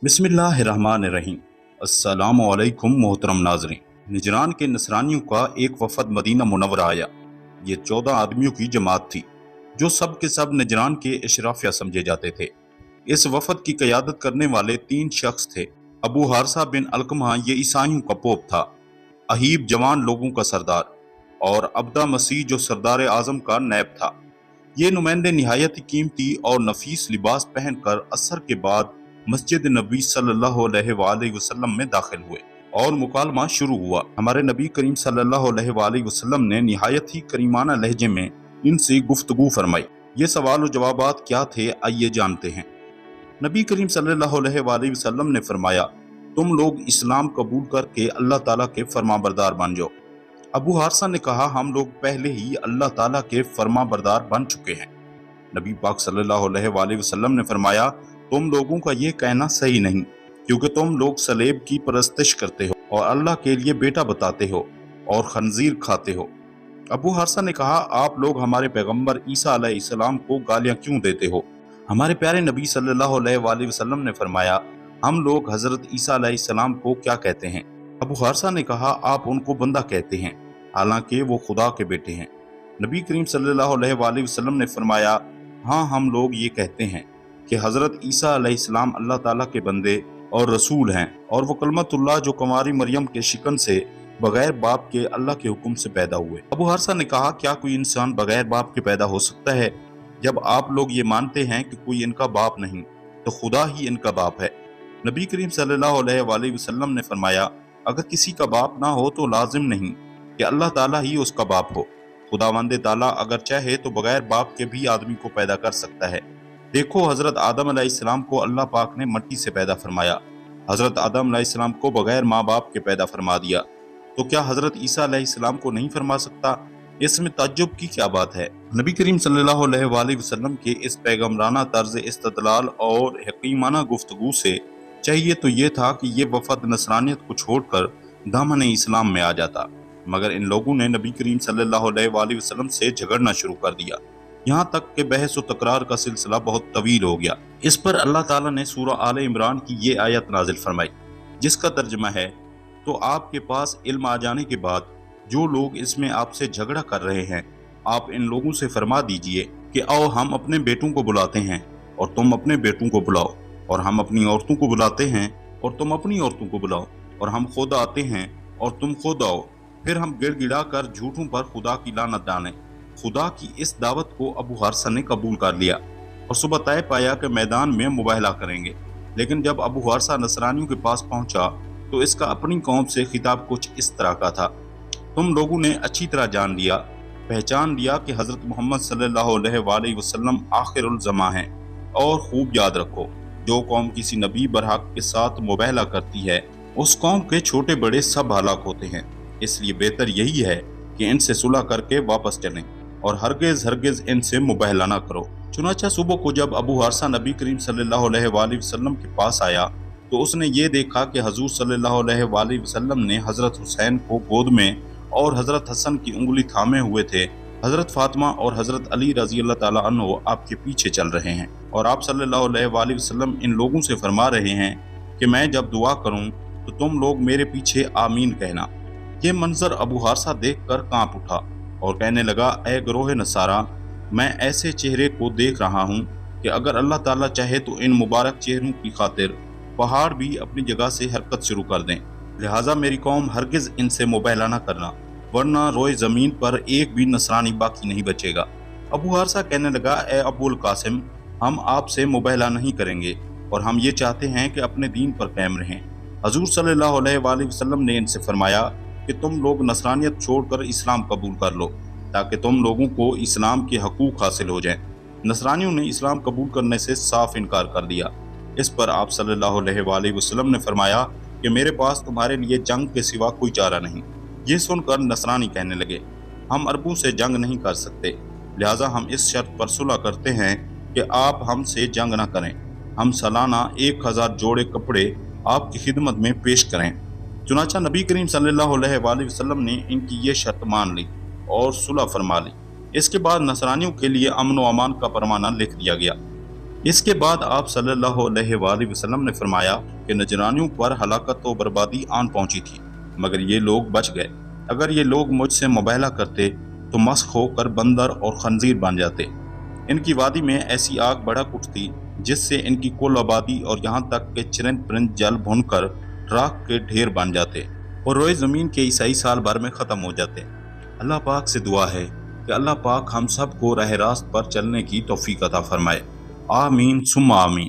बिस्मिल्लाहिर्रहमानिर्रहीम। अस्सलामु अलैकुम मोहतरम नाज़रीन। निजरान के नसरानियों का एक वफ़द मदीना मुनव्वरा आया। ये 14 आदमियों की जमात थी जो सब के सब निजरान के अशराफिया समझे जाते थे। इस वफ़द की क़यादत करने वाले 3 शख्स थे। अबू हारसा बिन अलकमा ये ईसाइयों का पोप था, अहीब जवान लोगों का सरदार, और अब्दा मसीह जो सरदार आज़म का नैब था। ये नुमाइंदे निहायत ही कीमती और नफीस लिबास पहनकर असर के बाद मस्जिद नबी सल्लल्लाहु अलैहि वसल्लम में दाखिल हुए और मुकालमा शुरू हुआ। हमारे नबी करीम सल्लल्लाहु अलैहि वसल्लम ने निहायत ही करीमाना लहजे में इनसे गुफ्तगू फरमाई। ये सवाल और जवाबात क्या थे, आइए जानते हैं। नबी करीम सल्लल्लाहु अलैहि वसल्लम ने फरमाया, तुम लोग इस्लाम कबूल करके अल्लाह ताला के फरमाबरदार बन जाओ। अबू हारसा ने कहा, हम लोग पहले ही अल्लाह ताला के फरमाबरदार बन चुके हैं। नबी पाक सल्लल्लाहु अलैहि वसल्लम ने फरमाया, तुम लोगों का ये कहना सही नहीं, क्योंकि तुम लोग सलेब की परस्तिश करते हो और अल्लाह के लिए बेटा बताते हो और खंजीर खाते हो। अबू हारसा ने कहा, आप लोग हमारे पैगंबर ईसा अलैहिस्सलाम को गालियां क्यों देते हो? हमारे प्यारे नबी सल्लल्लाहु अलैहि वसल्लम ने फरमाया, हम लोग हजरत ईसा अलैहिस्सलाम को क्या कहते हैं? अबू हारसा ने कहा, आप उनको बंदा कहते हैं, हालांकि वो खुदा के बेटे हैं। नबी करीम सल्लल्लाहु अलैहि वसल्लम ने फरमाया, हाँ, हम लोग ये कहते हैं कि हजरत ईसा अलैहिस्सलाम अल्लाह ताला के बंदे और रसूल हैं, और वो कलमतुल्लाह जो कुंवारी मरियम के शिकन से बगैर बाप के अल्लाह के हुक्म से पैदा हुए। अबू हारसा ने कहा, क्या कोई इंसान बगैर बाप के पैदा हो सकता है? जब आप लोग ये मानते हैं कि कोई इनका बाप नहीं, तो खुदा ही इनका बाप है। नबी करीम सल्लल्लाहु अलैहि वसल्लम ने फरमाया, अगर किसी का बाप ना हो तो लाजिम नहीं कि अल्लाह ताला ही उसका बाप हो। खुदावंद ताला अगर चाहे तो बगैर बाप के भी आदमी को पैदा कर सकता है। देखो, हजरत आदम अलैहिस्सलाम को अल्लाह पाक ने मट्टी से पैदा फरमाया, हजरत आदम अलैहिस्सलाम को बगैर माँ बाप के पैदा फरमा दिया, तो क्या हजरत ईसा अलैहिस्सलाम को नहीं फरमा सकता? इसमें ताज्जुब की क्या बात है? नबी करीम सल्लल्लाहु अलैहि वसल्लम के इस पैगम्बराना तर्ज इस्तदलाल और हकीमाना गुफ्तगू से चाहिए तो ये था कि ये वफद नसरानियत को छोड़कर दामन इस्लाम में आ जाता, मगर इन लोगों ने नबी करीम सल्लल्लाहु अलैहि वसल्लम से झगड़ना शुरू कर दिया, यहाँ तक कि बहस व तकरार का सिलसिला बहुत तवील हो गया। इस पर अल्लाह ताला ने सूरह आले इमरान की ये आयत नाजिल फरमाई, जिसका तर्जमा है, तो आपके पास इल्म आ जाने के बाद जो लोग इसमें आपसे झगड़ा कर रहे हैं, आप इन लोगों से फरमा दीजिए कि आओ हम अपने बेटों को बुलाते हैं और तुम अपने बेटों को बुलाओ, और हम अपनी औरतों को बुलाते हैं और तुम अपनी औरतों को बुलाओ, और हम खुद आते हैं और तुम खुद आओ, फिर हम गिड़गिड़ा कर झूठों पर खुदा की लानत डालें। खुदा की इस दावत को अबू हारसा ने कबूल कर लिया और सुबह तय पाया कि मैदान में मुबाहला करेंगे। लेकिन जब अबू हारसा नसरानियों के पास पहुंचा तो इसका अपनी कौम से खिताब कुछ इस तरह का था, तुम लोगों ने अच्छी तरह जान लिया, पहचान लिया कि हजरत मोहम्मद सल्लल्लाहु अलैहि वसल्लम आखिरुल ज़मा हैं, और खूब याद रखो, जो कौम किसी नबी बरहक के साथ मुबाहला करती है, उस कौम के छोटे बड़े सब हलाक होते हैं। इसलिए बेहतर यही है कि इनसे सुलह करके वापस चलें और हरगिज इनसे मुबाहला ना करो। चुनाचा सुबह को जब अबू हारसा नबी करीम सल्लल्लाहु अलैहि वसल्लम के पास आया तो उसने ये देखा कि हजूर सल्लल्लाहु अलैहि वसल्लम ने हजरत हुसैन को गोद में और हजरत हसन की उंगली थामे हुए थे। हजरत फातिमा और हजरत अली रजी अल्लाह ताला अन्हु आपके पीछे चल रहे हैं, और आप सल्लल्लाहु अलैहि वसल्लम इन लोगों से फरमा रहे हैं कि मैं जब दुआ करूं तो तुम लोग मेरे पीछे आमीन कहना। ये मंजर अबू हारसा देखकर कांप उठा और कहने लगा, ए ग्रोह नसारा, मैं ऐसे चेहरे को देख रहा हूँ कि अगर अल्लाह ताला चाहे तो इन मुबारक चेहरों की खातिर पहाड़ भी अपनी जगह से हरकत शुरू कर दें। लिहाजा मेरी कौम हरगिज इनसे मुबाहला न करना, वरना रोए जमीन पर एक भी नसरानी बाकी नहीं बचेगा। अबू हारसा कहने लगा, ए अबुल कासिम, हम आपसे मुबाहला नहीं करेंगे और हम ये चाहते हैं कि अपने दीन पर कायम रहें। हजूर सल्लल्लाहु अलैहि वसल्लम ने इनसे फरमाया कि तुम लोग नसरानियत छोड़कर इस्लाम कबूल कर लो, ताकि तुम लोगों को इस्लाम के हकूक हासिल हो जाएं। नसरानियों ने इस्लाम कबूल करने से साफ इनकार कर दिया। इस पर आप सल्लल्लाहु अलैहि वसल्लम ने फरमाया कि मेरे पास तुम्हारे लिए जंग के सिवा कोई चारा नहीं। ये सुनकर नसरानी कहने लगे, हम अरबों से जंग नहीं कर सकते, लिहाजा हम इस शर्त पर सुलह करते हैं कि आप हमसे जंग न करें, हम सालाना 1000 जोड़े कपड़े आपकी खिदमत में पेश करें। चुनाचा नबी करीम सल्लल्लाहु अलैहि वसल्लम ने इनकी ये शर्त मान ली और सुलह फरमा ली। इसके बाद नसरानियों के लिए अमन व अमान का फरमाना लिख दिया गया। اس کے بعد آپ صلی اللہ علیہ وآلہ وسلم نے فرمایا کہ نجرانیوں پر ہلاکت و بربادی آن پہنچی تھی، مگر یہ لوگ بچ گئے۔ اگر یہ لوگ مجھ سے مباہلہ کرتے تو مسخ ہو کر بندر اور خنزیر بن جاتے۔ ان کی وادی میں ایسی آگ بھڑک اٹھتی جس سے ان کی کل آبادی اور یہاں تک کہ چرند پرند جل بھن کر راکھ کے ڈھیر بن جاتے اور روئے زمین کے عیسائی سال بھر میں ختم ہو جاتے۔ اللہ پاک سے دعا ہے کہ اللہ پاک ہم سب کو راہ راست پر چلنے کی توفیق عطا فرمائے۔ آمین ثم آمین۔